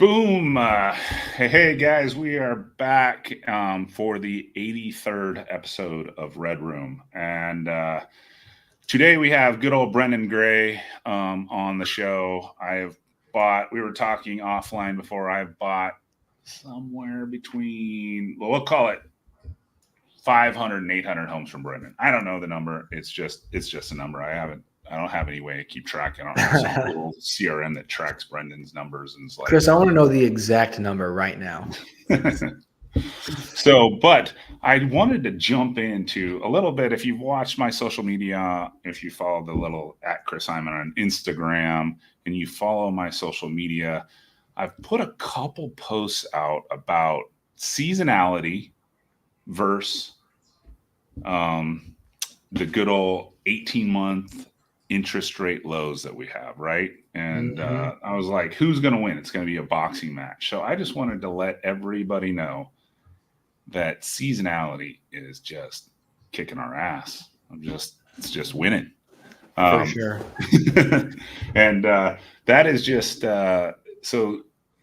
Boom. Hey, guys, we are back for the 83rd episode of Redroom. And today we have good old Brenden Grey on the show. We were talking offline before, I've bought somewhere between, well, we'll call it 500 and 800 homes from Brenden. I don't know the number. It's just a number. I don't have any way to keep track. I don't have some cool CRM that tracks Brendan's numbers and it's like, Chris, I want to know the exact number right now. But I wanted to jump into a little bit. If you've watched my social media, if you follow the little at Chris Hyman on Instagram and you follow my social media, I've put a couple posts out about seasonality versus the good old 18-month interest rate lows that we have, right? And I was like, who's going to win? It's going to be a boxing match. So I just wanted to let everybody know that seasonality is just kicking our ass. It's just winning. For sure. And that is just so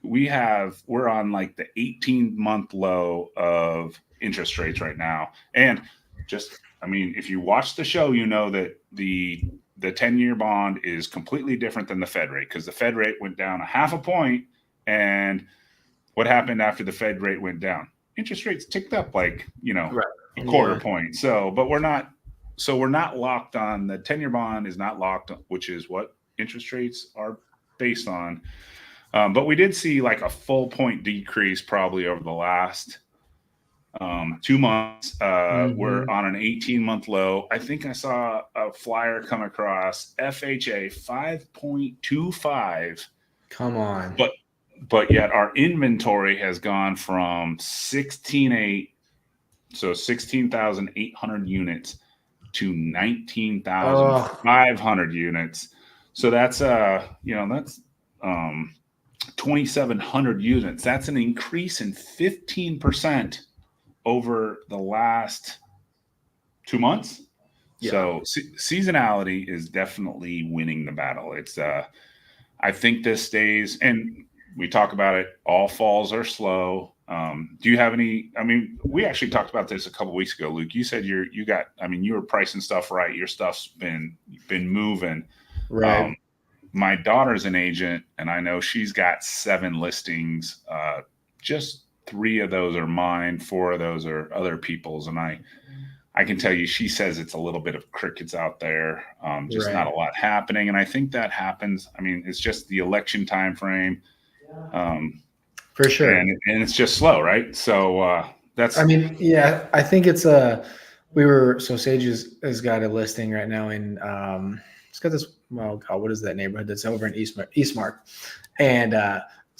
we're on like the 18-month low of interest rates right now. And if you watch the show, you know that the 10-year bond is completely different than the Fed rate, because the Fed rate went down a half a point. And what happened after the Fed rate went down? Interest rates ticked up like, a quarter point. So, but we're not locked on. The 10-year bond is not locked, which is what interest rates are based on. But we did see like a full point decrease probably over the last 2 months. We're on an 18-month low. I think I saw a flyer come across FHA 5.25. Come on. But yet our inventory has gone from 16,800 units to 19,500 units. So that's 2,700 units. That's an increase in 15% over the last 2 months. Yeah. So seasonality is definitely winning the battle. It's I think this stays, and we talk about it, all falls are slow. Do you have any? I mean, we actually talked about this a couple weeks ago, Luke. You said you were pricing stuff right. Your stuff's been moving. Right. My daughter's an agent, and I know she's got 7 listings. Just 3 of those are mine, 4 of those are other people's, and I can tell you, she says it's a little bit of crickets out there, just not a lot happening. And I think that happens. I mean, it's just the election time frame. For sure. And it's just slow, right? So that's. I mean, yeah, I think it's Sage has got a listing right now in it's got this. Well, God, what is that neighborhood that's over in Eastmark? And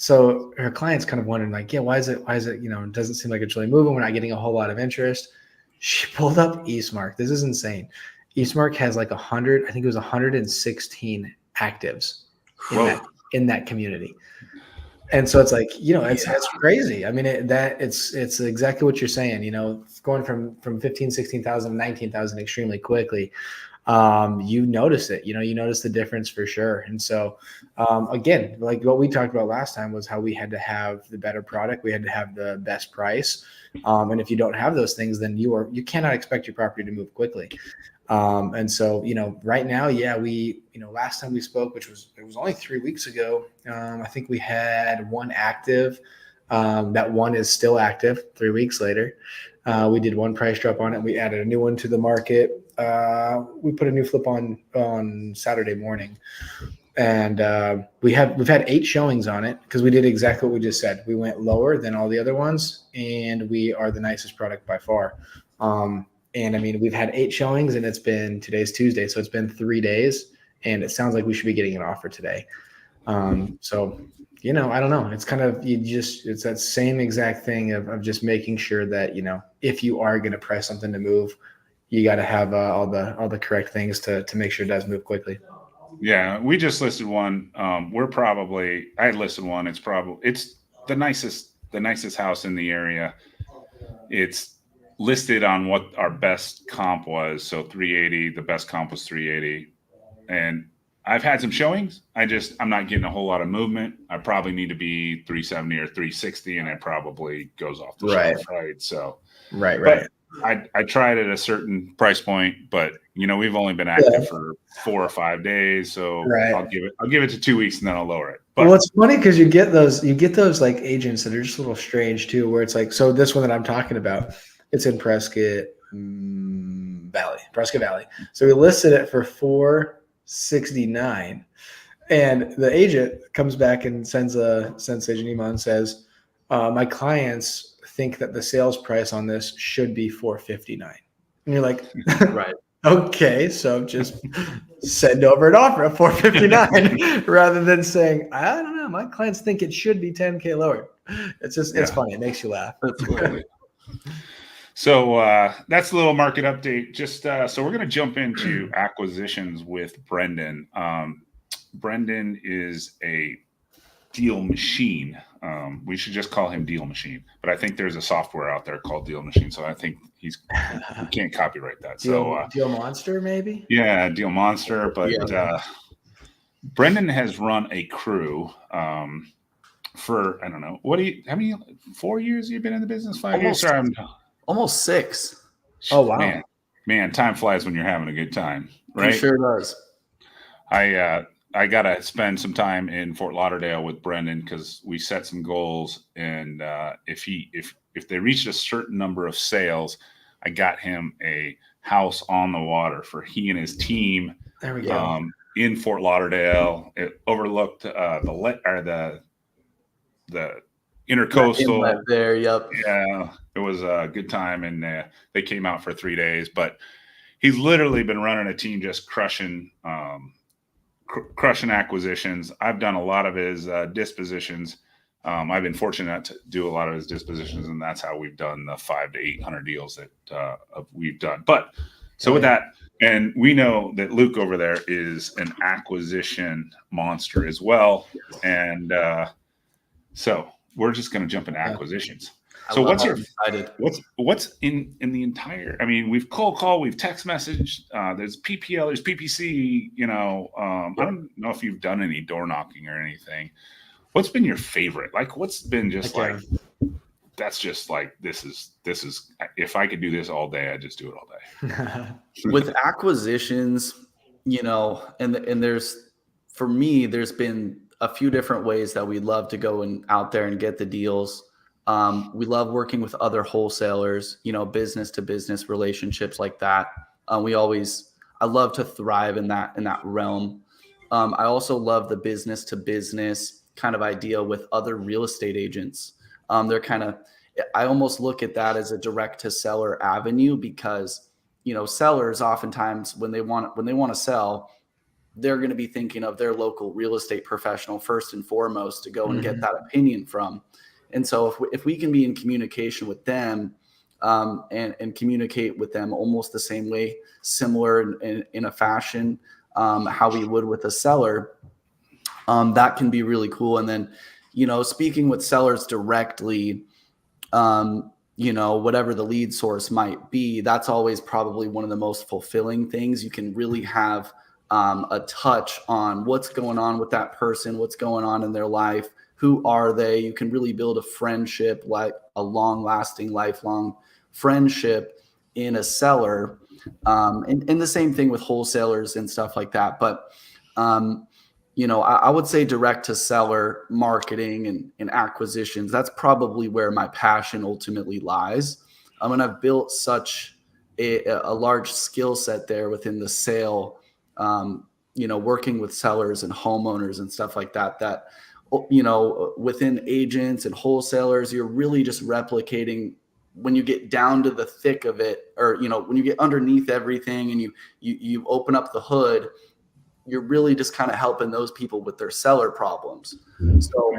so her client's kind of wondering, like, yeah, why is it? It doesn't seem like it's really moving. We're not getting a whole lot of interest. She pulled up Eastmark. This is insane. Eastmark has like 100. I think it was 116 actives in that community. And so it's like, it's crazy. I mean, it's exactly what you're saying, going from 15, 16,000 to 19,000 extremely quickly. You notice it, you notice the difference for sure. And so, again, like what we talked about last time was how we had to have the better product. We had to have the best price. And if you don't have those things, then you cannot expect your property to move quickly. And so, right now, we, last time we spoke, it was only 3 weeks ago. I think we had 1 active. That 1 is still active 3 weeks later. We did 1 price drop on it. We added a new one to the market. We put a new flip on Saturday morning, and we've had 8 showings on it because we did exactly what we just said. We went lower than all the other ones, and we are the nicest product by far. And I mean, we've had 8 showings, and today's Tuesday, so it's been 3 days, and it sounds like we should be getting an offer today. So, I don't know. It's kind of, it's that same exact thing of just making sure that, if you are going to press something to move, you got to have all the correct things to make sure it does move quickly. Yeah, we just listed one. I had listed one. It's the nicest house in the area. It's listed on what our best comp was. So 380, the best comp was 380. And I've had some showings. I'm not getting a whole lot of movement. I probably need to be 370 or 360, and it probably goes off the Right. shelf, right? So, Right. but I tried at a certain price point, but we've only been active for 4 or 5 days, so Right. I'll give it to 2 weeks and then I'll lower it. But well, it's funny because you get those like agents that are just a little strange too, where it's like, so this one that I'm talking about, it's in Prescott Valley. So we listed it for $469, and the agent comes back and sends agent email and says, my clients think that the sales price on this should be $459, and you're like, Right. Okay, so just send over an offer of $459 rather than saying, I don't know, my clients think it should be $10K lower. It's just it's funny. It makes you laugh. So that's a little market update. Just so we're going to jump into acquisitions with Brenden. Brenden is a deal machine. We should just call him Deal Machine, but I think there's a software out there called Deal Machine, so I think we can't copyright that. Deal Monster, maybe. Yeah, Deal Monster. But Brenden has run a crew for, I don't know, how many 4 years you've been in the business? 5 years? Sorry, almost 6. Oh wow, man, time flies when you're having a good time, right? It sure does. I gotta spend some time in Fort Lauderdale with Brenden because we set some goals, and if they reached a certain number of sales, I got him a house on the water for he and his team. There we go. In Fort Lauderdale. It overlooked the intercoastal there. Yep. Yeah, it was a good time, and they came out for 3 days. But he's literally been running a team just crushing acquisitions. I've done a lot of his dispositions. I've been fortunate to do a lot of his dispositions, and that's how we've done the 500 to 800 deals that we've done. But so with that, and we know that Luke over there is an acquisition monster as well, and so we're just going to jump into acquisitions. So what's in the entire? I mean, we've cold call, we've text messaged. There's PPL, there's PPC. I don't know if you've done any door knocking or anything. What's been your favorite? Like, what's been just that's just like this is if I could do this all day, I'd just do it all day. With acquisitions, and there's, for me, there's been a few different ways that we'd love to go out there and get the deals. We love working with other wholesalers, business to business relationships like that. I love to thrive in that realm. I also love the business to business kind of idea with other real estate agents. I almost look at that as a direct to seller avenue because, sellers oftentimes when they want to sell, they're going to be thinking of their local real estate professional first and foremost to go and get that opinion from. And so if we can be in communication with them and communicate with them almost the same way, similar in a fashion, how we would with a seller, that can be really cool. And then, speaking with sellers directly, whatever the lead source might be, that's always probably one of the most fulfilling things. You can really have a touch on what's going on with that person, what's going on in their life. Who are they? You can really build a friendship, like a long-lasting, lifelong friendship in a seller. And the same thing with wholesalers and stuff like that. But, I would say direct to seller marketing and acquisitions, that's probably where my passion ultimately lies. And I've built such a large skill set there within the sale, working with sellers and homeowners and stuff like that, within agents and wholesalers, you're really just replicating when you get down to the thick of it, or, when you get underneath everything and you open up the hood, you're really just kind of helping those people with their seller problems. So,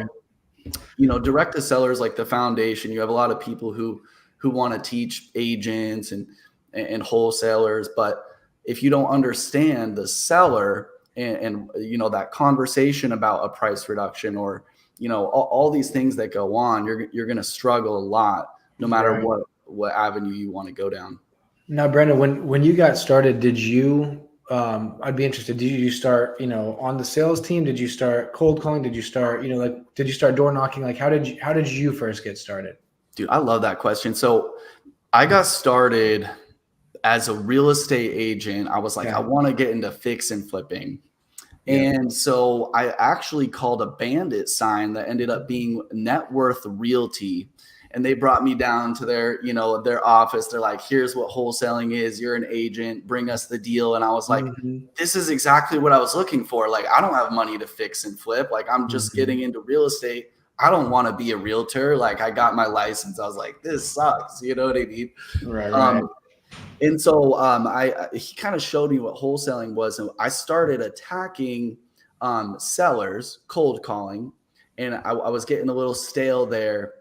direct to sellers, like the foundation, you have a lot of people who want to teach agents and wholesalers, but if you don't understand the seller and that conversation about a price reduction or, all these things that go on, you're going to struggle a lot, no matter what avenue you want to go down. Now, Brenden, when you got started, did you I'd be interested. Did you start, on the sales team? Did you start cold calling? Did you start, did you start door knocking? Like, how did you first get started? Dude, I love that question. So I got started as a real estate agent. I was like, Okay. I want to get into fix and flipping. Yeah. And so I actually called a bandit sign that ended up being Net Worth Realty. And they brought me down to their office. They're like, here's what wholesaling is. You're an agent. Bring us the deal. And I was like, this is exactly what I was looking for. Like, I don't have money to fix and flip. Like, I'm just getting into real estate. I don't want to be a realtor. Like, I got my license. I was like, this sucks. You know what I mean? Right. And so he kind of showed me what wholesaling was. And I started attacking sellers, cold calling. And I was getting a little stale there.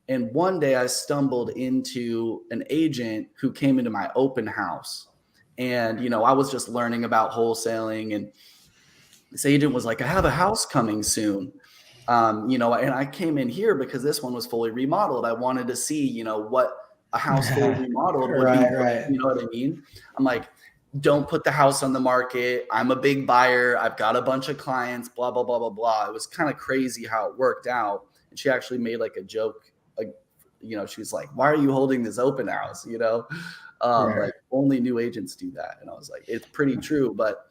And one day I stumbled into an agent who came into my open house. And, I was just learning about wholesaling. And this agent was like, I have a house coming soon. And I came in here because this one was fully remodeled. I wanted to see, what a house fully remodeled would be. Right. You know what I mean? I'm like, don't put the house on the market. I'm a big buyer. I've got a bunch of clients, blah, blah, blah, blah, blah. It was kind of crazy how it worked out. And she actually made like a joke. She was like, why are you holding this open house? Like only new agents do that. And I was like, it's pretty true. But,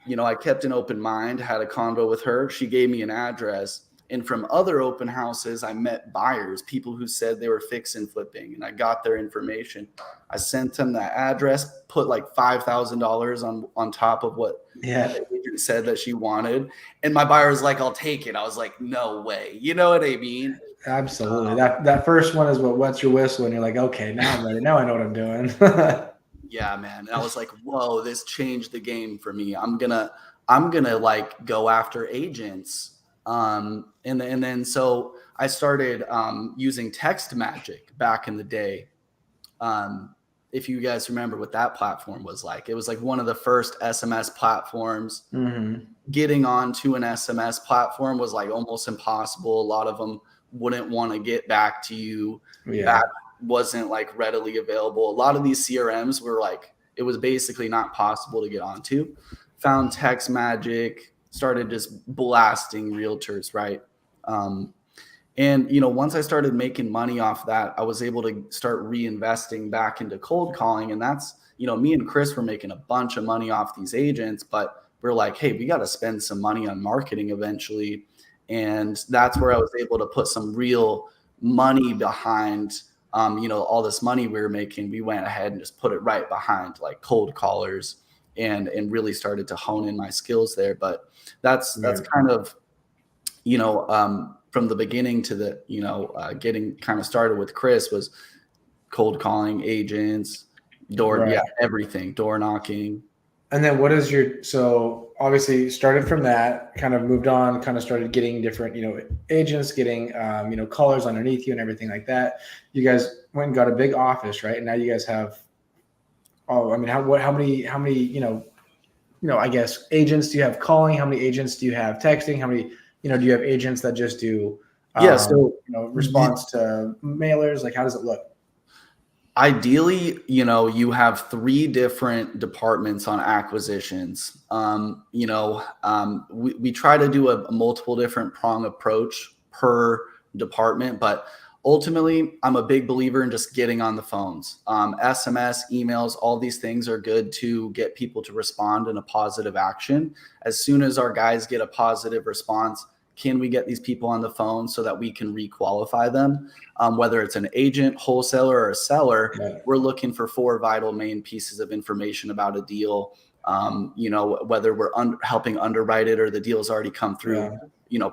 I kept an open mind, had a convo with her. She gave me an address. And from other open houses, I met buyers, people who said they were fix and flipping, and I got their information. I sent them that address, put like $5,000 on top of what the agent said that she wanted. And my buyer was like, I'll take it. I was like, no way. You know what I mean? Absolutely. That first one is what wets your whistle, and you're like, okay, now I'm ready. Now I know what I'm doing. Yeah, man. And I was like, whoa, this changed the game for me. I'm gonna like go after agents. And then so I started using text magic back in the day. If you guys remember what that platform was like, it was like one of the first SMS platforms. Getting onto an SMS platform was like almost impossible. A lot of them wouldn't want to get back to you. That wasn't like readily available. A lot of these CRMs were like, it was basically not possible to get onto. Found text magic, started just blasting realtors, right? And, once I started making money off that, I was able to start reinvesting back into cold calling. And that's, me and Chris were making a bunch of money off these agents, but we're like, hey, we got to spend some money on marketing eventually. And that's where I was able to put some real money behind, all this money we were making. We went ahead and just put it right behind like cold callers and really started to hone in my skills there. But that's kind of, from the beginning to the, getting kind of started with Chris was cold calling, agents, everything, door knocking. And then so obviously you started from that, kind of moved on, kind of started getting different, agents, getting, callers underneath you and everything like that. You guys went and got a big office, right? And now you guys have, how many, I guess agents do you have calling? How many agents do you have texting? How many, do you have agents that just do, response to mailers? Like, how does it look? Ideally, you have 3 different departments on acquisitions. We try to do a multiple different prong approach per department, but ultimately, I'm a big believer in just getting on the phones. SMS, emails, all these things are good to get people to respond in a positive action. As soon as our guys get a positive response, can we get these people on the phone so that we can requalify them? Whether it's an agent, wholesaler, or a seller, we're looking for 4 vital main pieces of information about a deal. Whether we're helping underwrite it or the deal's already come through.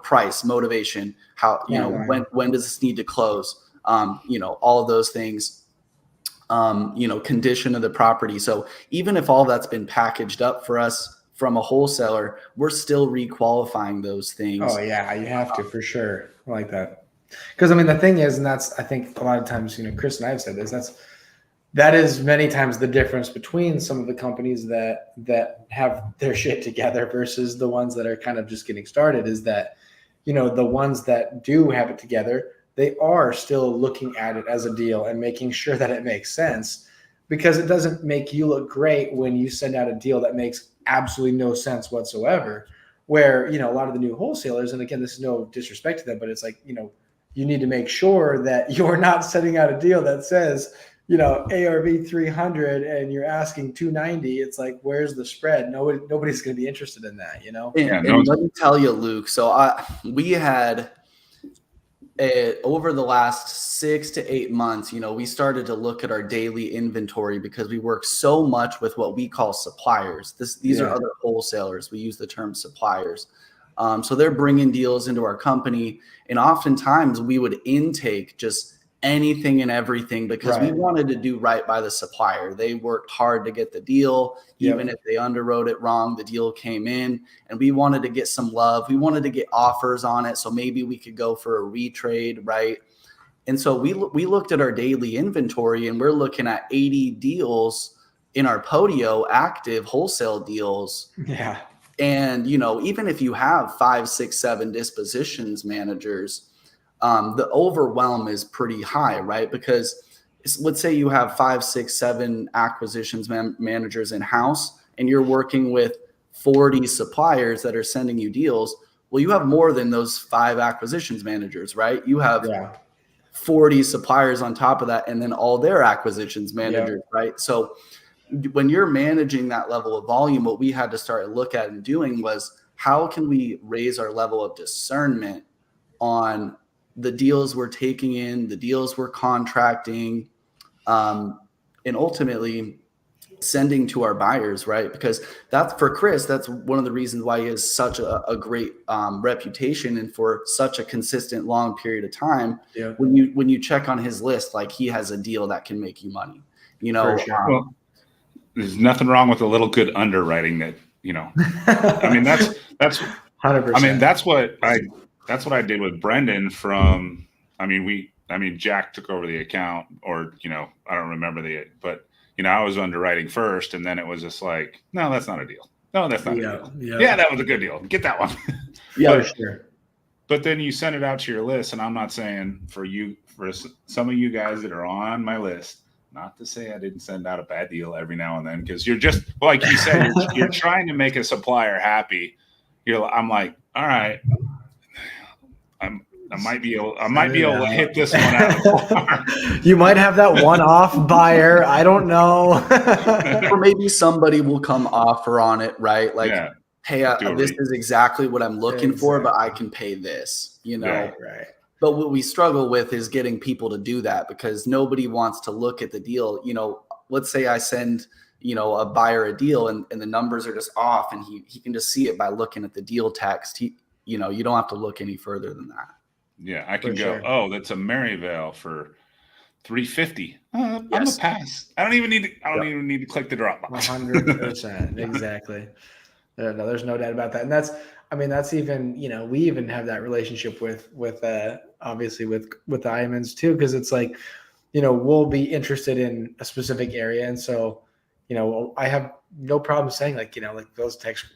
Price, motivation, how, when does this need to close? All of those things, condition of the property. So even if all that's been packaged up for us from a wholesaler, we're still requalifying those things. Oh yeah, you have to, for sure. I like that. Because the thing is, and that's, I think a lot of times, Chris and I have said this, that is many times the difference between some of the companies that have their shit together versus the ones that are kind of just getting started, is that, the ones that do have it together, they are still looking at it as a deal and making sure that it makes sense, because it doesn't make you look great when you send out a deal that makes absolutely no sense whatsoever. Where, you know, a lot of the new wholesalers, and again, this is no disrespect to them, but it's like, you know, you need to make sure that you're not sending out a deal that says, you know, ARV 300 and you're asking 290. It's like, where's the spread? Nobody's going to be interested in that, you know? And let me tell you, Luke, so we had over the last 6 to 8 months, you know, we started to look at our daily inventory because we work so much with what we call suppliers. These are other wholesalers. We use the term suppliers. So they're bringing deals into our company, and oftentimes we would intake just anything and everything because we wanted to do right by the supplier. They worked hard to get the deal. Even if they underwrote it wrong, the deal came in, and we wanted to get some love. We wanted to get offers on it, so maybe we could go for a retrade, right? And so we looked at our daily inventory, and we're looking at 80 deals in our Podio active wholesale deals. Yeah. And, you know, even if you have 5, 6, 7 dispositions managers, the overwhelm is pretty high, right? Because let's say you have 5, 6, 7 acquisitions managers in house, and you're working with 40 suppliers that are sending you deals. Well, you have more than those 5 acquisitions managers, right? You have 40 suppliers on top of that, and then all their acquisitions managers, right? So when you're managing that level of volume, what we had to start look at and doing was, how can we raise our level of discernment on the deals we're taking in, the deals we're contracting, and ultimately sending to our buyers, right? Because that's, for Chris, that's one of the reasons why he has such a great reputation, and for such a consistent long period of time. When you check on his list, like, he has a deal that can make you money, you know. Well, there's nothing wrong with a little good underwriting that, you know, I mean, that's 100%. I mean, that's what I did with Brenden from, I mean, Jack took over the account, or, you know, I don't remember but, you know, I was underwriting first, and then it was just like, no, that's not a deal. No, that's not a deal. Yeah, that was a good deal. Get that one. Sure. But then you send it out to your list, and I'm not saying for some of you guys that are on my list, not to say I didn't send out a bad deal every now and then, because you're just, like you said, you're trying to make a supplier happy. I'm like, all right, I might be able to hit this one out. You might have that one-off buyer. I don't know. Or maybe somebody will come offer on it, right? Like, hey, this is exactly what I'm looking for, but I can pay this, you know? Right. But what we struggle with is getting people to do that, because nobody wants to look at the deal. You know, let's say I send, you know, a buyer a deal, and the numbers are just off, and he can just see it by looking at the deal text. You know, you don't have to look any further than that. Yeah, I can go, oh, that's a Maryvale for $350. I'm a pass. I don't even need to click the drop box. 100%. Exactly. No, there's no doubt about that. And that's even, you know, we even have that relationship with obviously with the IMNs too, because it's like, you know, we'll be interested in a specific area. And so, you know, I have no problem saying, like, you know, like, those text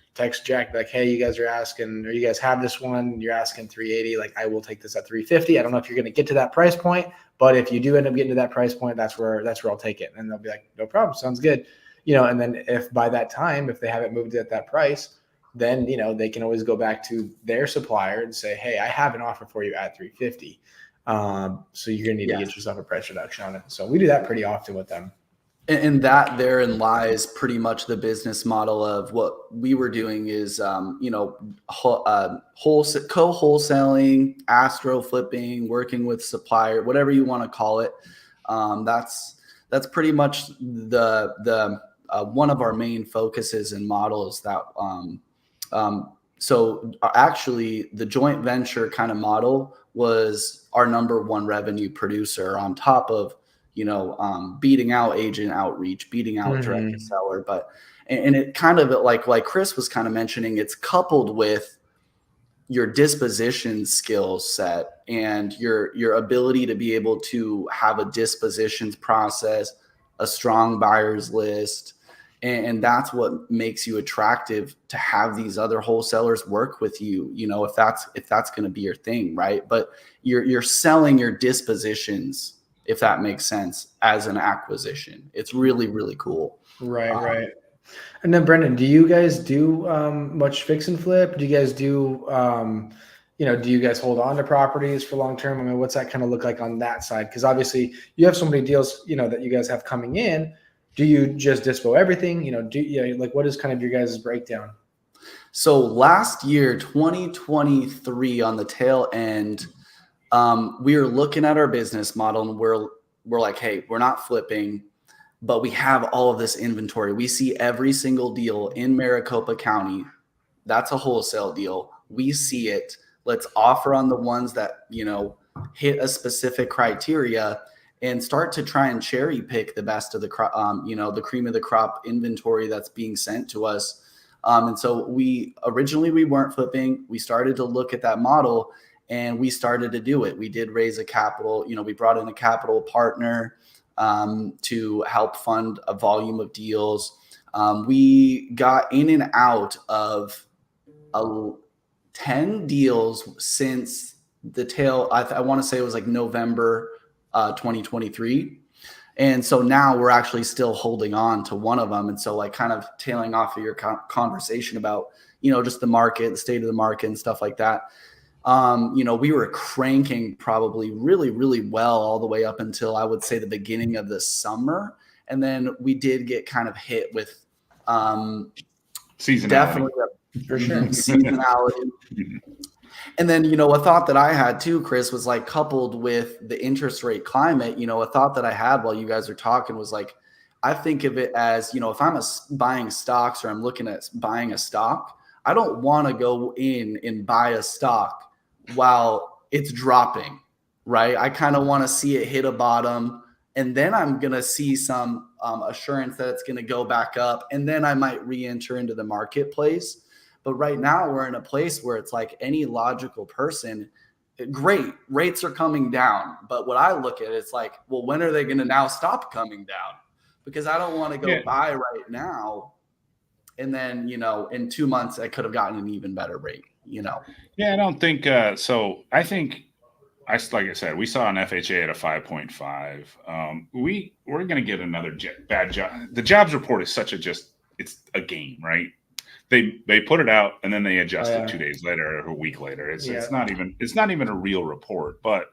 Jack, like, hey, you guys are asking, or you guys have this one, you're asking 380. Like, I will take this at 350. I don't know if you're going to get to that price point, but if you do end up getting to that price point, that's where I'll take it. And they'll be like, no problem. Sounds good. You know, and then if by that time, if they haven't moved it at that price, then, you know, they can always go back to their supplier and say, hey, I have an offer for you at 350. So you're going to need to get yourself a price reduction on it. So we do that pretty often with them. And that therein lies pretty much the business model of what we were doing is, you know, co-wholesaling, astro flipping, working with supplier, whatever you want to call it. That's pretty much the one of our main focuses and models that, so actually the joint venture kind of model was our number one revenue producer, on top of, you know, beating out agent outreach, beating out direct to seller. But, and it kind of, like Chris was kind of mentioning, it's coupled with your disposition skill set and your ability to be able to have a dispositions process, a strong buyers list. And that's what makes you attractive to have these other wholesalers work with you, you know, if that's going to be your thing, right? But you're selling your dispositions, if that makes sense, as an acquisition. It's really, really cool. Right. And then Brenden, do you guys do much fix and flip? Do you guys do do you guys hold on to properties for long term? I mean, what's that kind of look like on that side? Because obviously you have so many deals, that you guys have coming in. Do you just dispo everything? Like what is kind of your guys' breakdown? So last year, 2023, on the tail end, we were looking at our business model and we're like, hey, we're not flipping, but we have all of this inventory. We see every single deal in Maricopa County. That's a wholesale deal. We see it. Let's offer on the ones that, hit a specific criteria and start to try and cherry pick the best of the crop, the cream of the crop inventory that's being sent to us. And so we weren't flipping. We started to look at that model and we started to do it. We did raise a capital, we brought in a capital partner to help fund a volume of deals. We got in and out of 10 deals since the tail. I want to say it was like November 2023. And so now we're actually still holding on to one of them. And so like kind of tailing off of your conversation about, just the market, the state of the market and stuff like that. We were cranking probably really, really well all the way up until I would say the beginning of the summer. And then we did get kind of hit with seasonality. Definitely for sure. Seasonality. And then, a thought that I had too, Chris, was like coupled with the interest rate climate, a thought that I had while you guys are talking was like, I think of it as, if I'm buying stocks or I'm looking at buying a stock, I don't want to go in and buy a stock while it's dropping, right? I kind of want to see it hit a bottom and then I'm going to see some assurance that it's going to go back up and then I might re-enter into the marketplace. But right now we're in a place where it's like any logical person, great, rates are coming down. But what I look at, it's like, well, when are they going to now stop coming down? Because I don't want to go buy right now. And then, in 2 months, I could have gotten an even better rate, Yeah, I don't think so. I think, like I said, we saw an FHA at a 5.5. We're going to get another bad job. The jobs report is it's a game, right? They put it out and then they adjust it 2 days later or a week later. It's not even a real report. But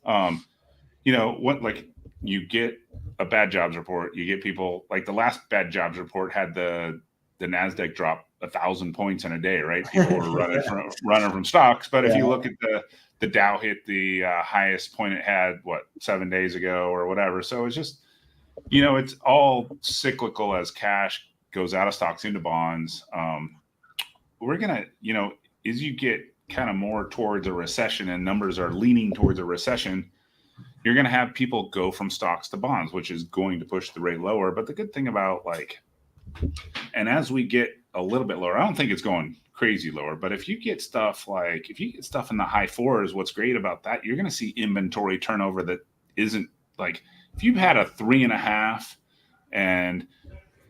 like you get a bad jobs report, you get people like the last bad jobs report had the NASDAQ drop 1,000 points in a day, right? People were running from stocks. But if you look at the Dow hit the highest point it had 7 days ago or whatever. So it's just it's all cyclical as cash goes out of stocks into bonds. We're going to, as you get kind of more towards a recession and numbers are leaning towards a recession, you're going to have people go from stocks to bonds, which is going to push the rate lower. But the good thing about and as we get a little bit lower, I don't think it's going crazy lower, but if you get stuff in the high fours, what's great about that, you're going to see inventory turnover that isn't like, if you've had a 3.5 and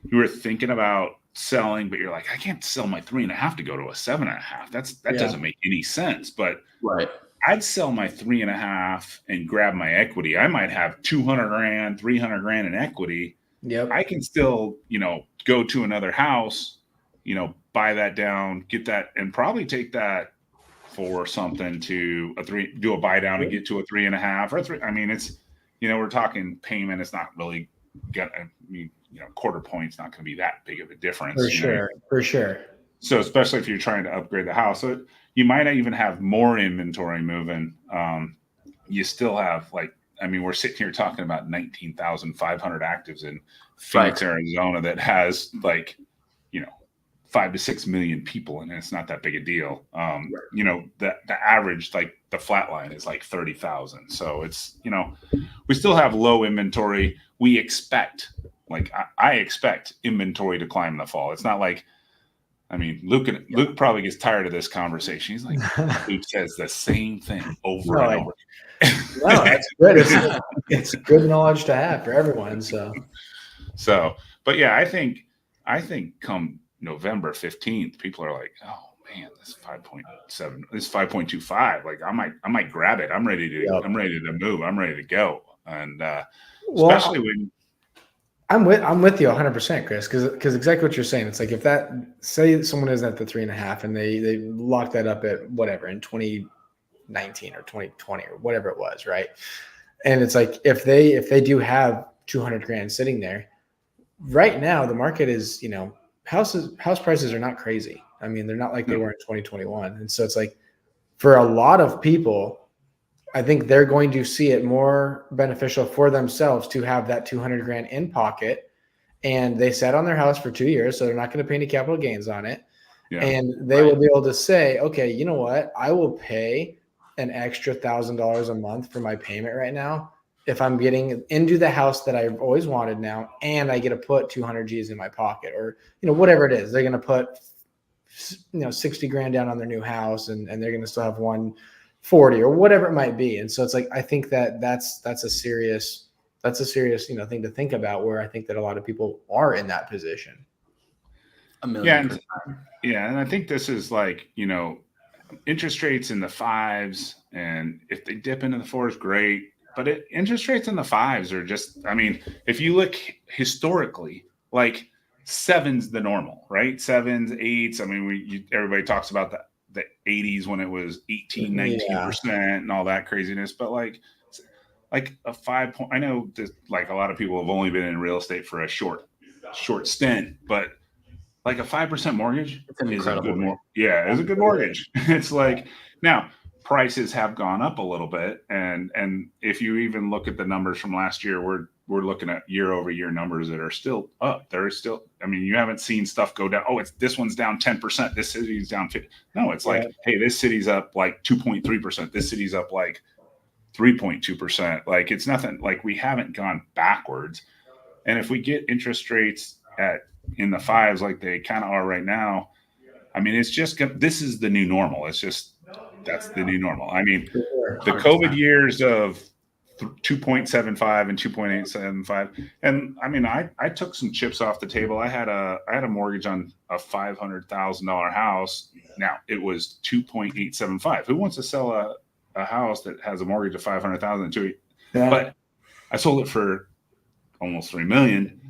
you were thinking about selling, but you're like, I can't sell my 3.5 to go to a 7.5. That doesn't make any sense. But right, I'd sell my 3.5 and grab my equity. I might have 200 grand, 300 grand in equity. Yep. I can still, go to another house, buy that down, get that, and probably take that for something to do a buy down and get to a 3.5 or 3. I mean, it's, we're talking payment. It's not really quarter point's not going to be that big of a difference. For sure. So especially if you're trying to upgrade the house, so you might even have more inventory moving. You still have we're sitting here talking about 19,500 actives in Phoenix, Arizona that has 5 to 6 million people in it. It's not that big a deal. The average, the flat line is 30,000. So it's, we still have low inventory. We expect, I expect inventory to climb in the fall. It's not Luke probably gets tired of this conversation. He's like, Luke says the same thing over and over. No, that's good. It's good knowledge to have for everyone. So, but yeah, I think come November 15th, people are like, oh man, this 5.7, this 5.25. I might grab it. I'm ready to move. I'm ready to go. And especially when I'm with you 100%, Chris, because exactly what you're saying. It's like if that say someone is at the 3.5 and they lock that up at whatever in 2019 or 2020 or whatever it was, right? And it's like if they do have 200 grand sitting there right now, the market is house prices are not crazy. I mean, they're not like they were in 2021, and so it's like for a lot of people, I think they're going to see it more beneficial for themselves to have that 200 grand in pocket, and they sat on their house for 2 years, so they're not going to pay any capital gains on it. Yeah. And they will be able to say, okay, you know what? I will pay an extra $1,000 a month for my payment right now if I'm getting into the house that I've always wanted now, and I get to put 200 G's in my pocket, or whatever it is. They're going to put 60 grand down on their new house, and they're going to still have 140 or whatever it might be. And so it's like I think that's a serious thing to think about, where I think that a lot of people are in that position. Yeah, and I think this is like, interest rates in the 5s, and if they dip into the 4s, great. But interest rates in the 5s are just, I mean, if you look historically, like 7's the normal, right? 7s, 8s. I mean, everybody talks about the 80s when it was 18, 19% and all that craziness. But like a 5 point, I know that like a lot of people have only been in real estate for a short stint, but like a 5% mortgage is a good it's a good mortgage. It's like, now prices have gone up a little bit, and if you even look at the numbers from last year, we're looking at year over year numbers that are still up. There is still, I mean, you haven't seen stuff go down. Oh, this one's down 10%. This city's down 50. No, it's like, hey, this city's up like 2.3%. This city's up like 3.2%. Like, it's nothing, like we haven't gone backwards. And if we get interest rates in the 5s like they kind of are right now, I mean, it's just, this is the new normal. It's just, that's the new normal. I mean, the COVID years of 2.75 and 2.875, and I mean, I took some chips off the table. I had a mortgage on a $500,000 house. Now it was 2.875. Who wants to sell a house that has a mortgage of 500,000? But I sold it for almost $3 million.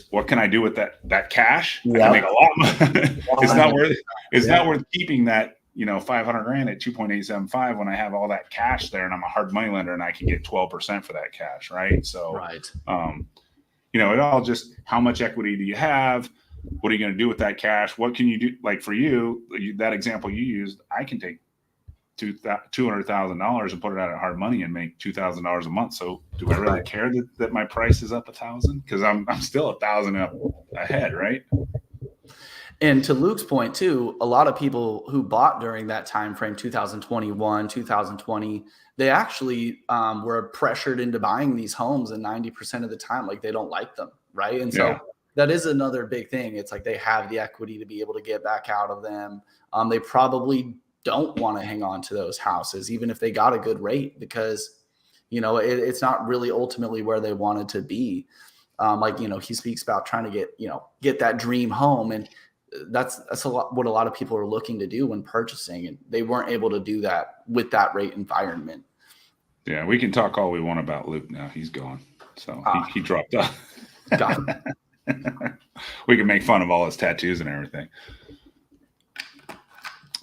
What can I do with that cash? I can make a lot of money. It's not worth keeping that 500 grand at 2.875 when I have all that cash there, and I'm a hard money lender and I can get 12% for that cash, right? So it all just, how much equity do you have? What are you going to do with that cash? What can you do? Like for you, that example you used, I can take $200,000 and put it out at hard money and make $2,000 a month. So do I really care that my price is up 1,000? Because I'm still 1,000 up ahead, right? And to Luke's point too, a lot of people who bought during that time frame, 2021, 2020, they actually were pressured into buying these homes, and 90% of the time, like, they don't like them, right? And so that is another big thing. It's like they have the equity to be able to get back out of them. They probably don't want to hang on to those houses, even if they got a good rate, because it's not really ultimately where they wanted to be. He speaks about trying to get that dream home, and that's what a lot of people are looking to do when purchasing, and they weren't able to do that with that rate environment. Yeah, we can talk all we want about Luke now. He's gone, so he dropped off. Got him. We can make fun of all his tattoos and everything.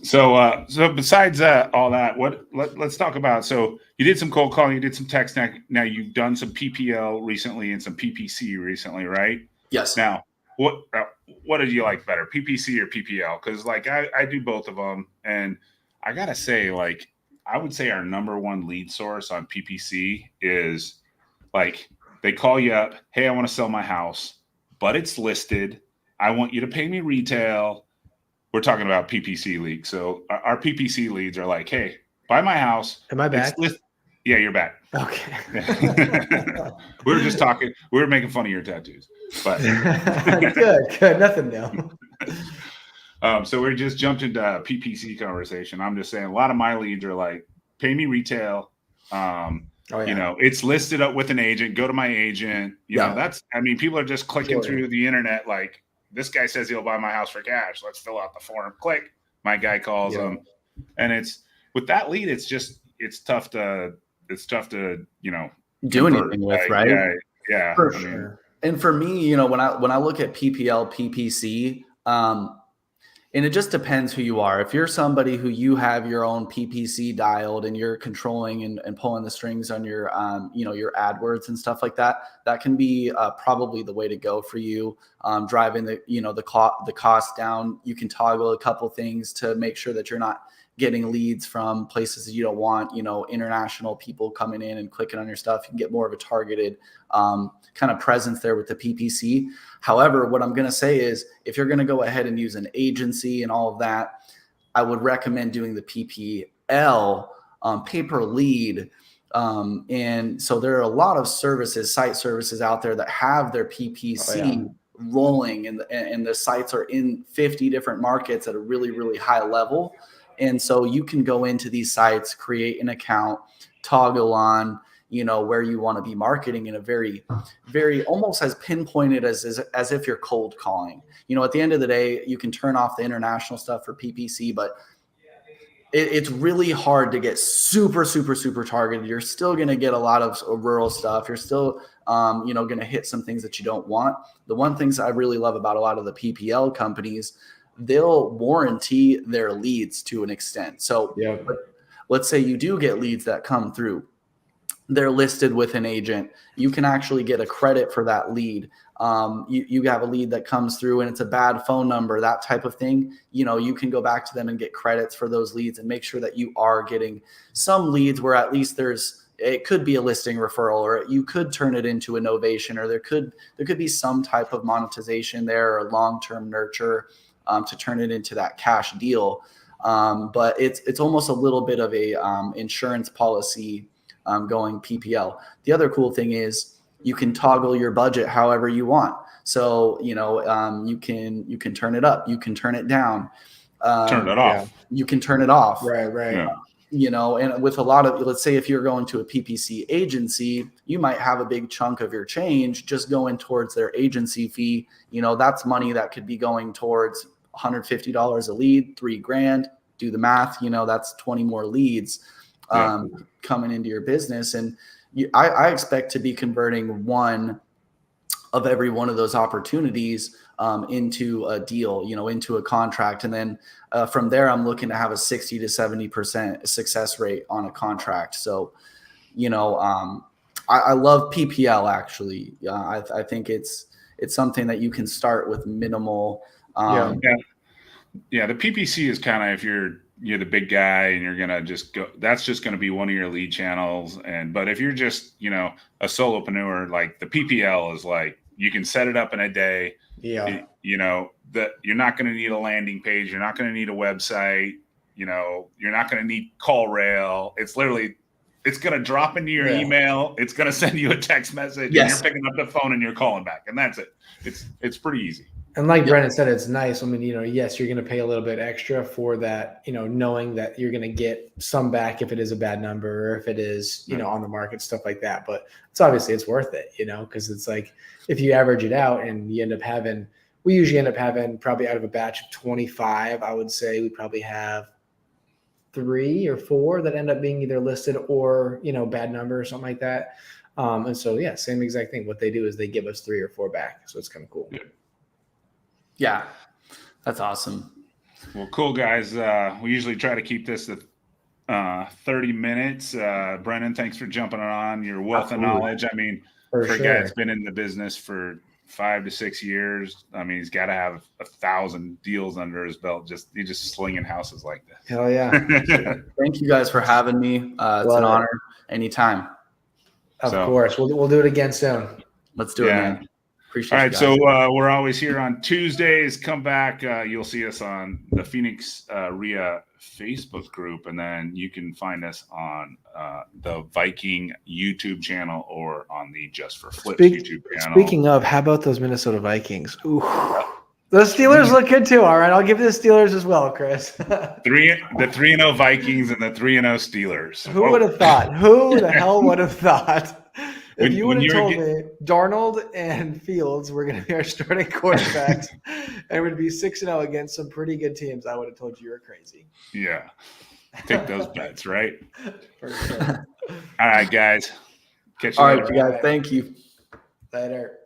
So besides all that, let's talk about. So you did some cold calling, you did some text. Now you've done some PPL recently and some PPC recently, right? Yes. Now, what did you like better, PPC or PPL? Because like I do both of them, and I gotta say, like, I would say our number one lead source on PPC is like, they call you up, hey, I want to sell my house, but it's listed. I want you to pay me retail. We're talking about PPC leads. So our PPC leads are like, hey, buy my house. Am I back? Yeah, you're back. Okay. We were just talking. We were making fun of your tattoos. But good. Nothing new. So we just jumped into PPC conversation. I'm just saying a lot of my leads are like, pay me retail. It's listed up with an agent. Go to my agent. People are just clicking through the internet like, this guy says he'll buy my house for cash. Let's fill out the form. Click. My guy calls him. And it's with that lead, it's tough to do anything with, right? Yeah. For sure. And for me, when I look at PPL, PPC, and it just depends who you are. If you're somebody who you have your own PPC dialed and you're controlling and pulling the strings on your, your AdWords and stuff like that, that can be probably the way to go for you. Driving the cost down. You can toggle a couple things to make sure that you're not getting leads from places that you don't want, international people coming in and clicking on your stuff. You can get more of a targeted kind of presence there with the PPC. However, what I'm going to say is if you're going to go ahead and use an agency and all of that, I would recommend doing the PPL, pay per lead. And so there are a lot of site services out there that have their PPC rolling, and the sites are in 50 different markets at a really, really high level. And so you can go into these sites, create an account, toggle on, where you want to be marketing in a very, very almost as pinpointed as if you're cold calling. At the end of the day, you can turn off the international stuff for PPC, but it's really hard to get super, super, super targeted. You're still going to get a lot of rural stuff. You're still, going to hit some things that you don't want. The one things I really love about a lot of the PPL companies, they'll warranty their leads to an extent. So let's say you do get leads that come through. They're listed with an agent. You can actually get a credit for that lead. You have a lead that comes through and it's a bad phone number, that type of thing. You can go back to them and get credits for those leads and make sure that you are getting some leads where at least it could be a listing referral, or you could turn it into a novation, or there could be some type of monetization there or long-term nurture to turn it into that cash deal. But it's almost a little bit of a insurance policy going PPL. The other cool thing is you can toggle your budget however you want. So, you can turn it up, you can turn it down. Turn it off. You can turn it off. Right. Yeah. And with a lot of, let's say if you're going to a PPC agency, you might have a big chunk of your change just going towards their agency fee. That's money that could be going towards $150 a lead, $3,000. Do the math, that's 20 more leads coming into your business. And I expect to be converting one of every one of those opportunities into a deal, into a contract. And then from there, I'm looking to have a 60 to 70% success rate on a contract. So, I love PPL actually. I think it's something that you can start with minimal. Yeah. The PPC is kind of, if you're the big guy and you're going to just go, that's just going to be one of your lead channels. But if you're just, a solopreneur, like the PPL is like, you can set it up in a day. Yeah. That you're not going to need a landing page. You're not going to need a website. You're not going to need CallRail. It's literally, it's going to drop into your email. It's going to send you a text message. Yes. And you're picking up the phone and you're calling back, and that's it. It's pretty easy. And like Brenden said, it's nice. I mean, yes, you're going to pay a little bit extra for that, knowing that you're going to get some back if it is a bad number or if it is, on the market, stuff like that. But it's worth it, because it's like if you average it out and you end up having, we usually end up having probably out of a batch of 25, I would say we probably have 3 or 4 that end up being either listed or, bad number or something like that. And so, same exact thing. What they do is they give us 3 or 4 back. So it's kind of cool. Yeah, that's awesome. Well, cool, guys. We usually try to keep this at 30 minutes. Brenden, thanks for jumping on. Your wealth of knowledge. I mean, for a guy that's been in the business for 5 to 6 years, I mean, he's got to have 1,000 deals under his belt. He's just slinging houses like this. Hell yeah. Thank you guys for having me. It's an honor. Anytime. Of course. We'll do it again soon. Let's do it, man. Appreciate All it. right, so we're always here on Tuesdays. Come back. You'll see us on the Phoenix RIA Facebook group, and then you can find us on the Viking YouTube channel or on the Just for Flips YouTube channel. Speaking of, how about those Minnesota Vikings? Ooh. Those Steelers look good too. All right, I'll give you the Steelers as well, Chris. The 3-0 Vikings and the 3-0 Steelers. Who would have thought? Who the hell would have thought? If you would have told me Darnold and Fields were going to be our starting quarterbacks and we're going to be 6-0 against some pretty good teams, I would have told you were crazy. Yeah. Take those bets, right? For sure. All right, guys. Catch you later. All right, guys. Thank you. Later.